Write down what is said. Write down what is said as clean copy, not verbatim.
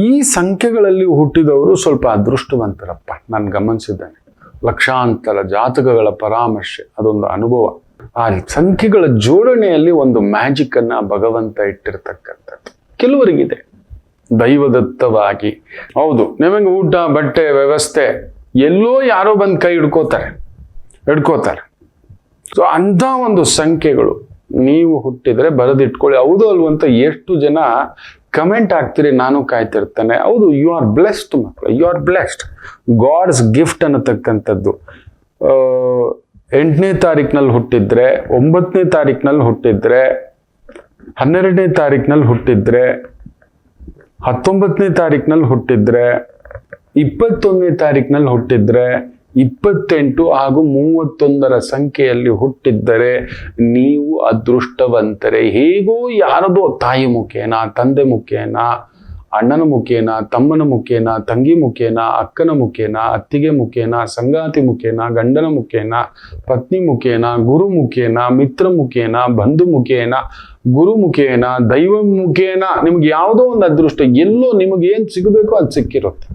ಈ ಸಂಖ್ಯೆಗಳಲ್ಲಿ ಹುಟ್ಟಿದವರು ಸ್ವಲ್ಪ ಅದೃಷ್ಟವಂತರಪ್ಪ. ನಾನು ಗಮನಿಸಿದ್ದೇನೆ. ಲಕ್ಷಾಂತರ ಜಾತಕಗಳ ಪರಾಮರ್ಶೆ ಅದೊಂದು ಅನುಭವ. ಆ ಸಂಖ್ಯೆಗಳ ಜೋಡಣೆಯಲ್ಲಿ ಒಂದು ಮ್ಯಾಜಿಕ್ ಅನ್ನ ಭಗವಂತ ಇಟ್ಟಿರ್ತಕ್ಕಂಥದ್ದು ಕೆಲವರಿಗಿದೆ ದೈವದತ್ತವಾಗಿ. ಹೌದು, ನಿಮಗೆ ಊಟ ಬಟ್ಟೆ ವ್ಯವಸ್ಥೆ ಎಲ್ಲೋ ಯಾರೋ ಬಂದು ಕೈ ಹಿಡ್ಕೋತಾರೆ. ಸೊ ಅಂಥ ಒಂದು ಸಂಖ್ಯೆಗಳು ನೀವು ಹುಟ್ಟಿದ್ರೆ ಬರೆದಿಟ್ಕೊಳ್ಳಿ. ಹೌದು ಅಲ್ವಂತ ಎಷ್ಟು ಜನ ಕಮೆಂಟ್ ಆಗ್ತೀರಿ, ನಾನು ಕಾಯ್ತಿರ್ತೇನೆ. ಹೌದು, ಯು ಆರ್ ಬ್ಲೆಸ್ಡ್ ಮಕ್ಕಳು, you are blessed. God's gift ಅನ್ನತಕ್ಕಂಥದ್ದು 8ನೇ ತಾರೀಕಿನಲ್ಲಿ ಹುಟ್ಟಿದ್ರೆ, 9ನೇ ತಾರೀಕಿನಲ್ಲಿ ಹುಟ್ಟಿದ್ರೆ, 12ನೇ ತಾರೀಕಿನಲ್ಲಿ ಹುಟ್ಟಿದ್ರೆ, 19ನೇ ತಾರೀಕಿನಲ್ಲಿ ಹುಟ್ಟಿದ್ರೆ, 21ನೇ ತಾರೀಕಿನಲ್ಲಿ ಹುಟ್ಟಿದ್ರೆ, 28 ಹಾಗೂ 31ರ ಸಂಖ್ಯೆಯಲ್ಲಿ ಹುಟ್ಟಿದ್ದರೆ ನೀವು ಅದೃಷ್ಟವಂತರೇ. ಹೇಗೋ ಯಾರದೋ ತಾಯಿ ಮುಖೇನ, ತಂದೆ ಮುಖೇನ, ಅಣ್ಣನ ಮುಖೇನ, ತಮ್ಮನ ಮುಖೇನ, ತಂಗಿ ಮುಖೇನ, ಅಕ್ಕನ ಮುಖೇನ, ಅತ್ತಿಗೆ ಮುಖೇನ, ಸಂಗಾತಿ ಮುಖೇನ, ಗಂಡನ ಮುಖೇನ, ಪತ್ನಿ ಮುಖೇನ, ಗುರು ಮುಖೇನ, ಮಿತ್ರ ಮುಖೇನ, ಬಂಧು ಮುಖೇನ, ಗುರು ಮುಖೇನ, ದೈವ ಮುಖೇನ ನಿಮ್ಗೆ ಯಾವುದೋ ಒಂದು ಅದೃಷ್ಟ ಎಲ್ಲೋ ನಿಮಗೆ ಏನ್ ಸಿಗಬೇಕೋ ಅದು ಸಿಕ್ಕಿರುತ್ತೆ.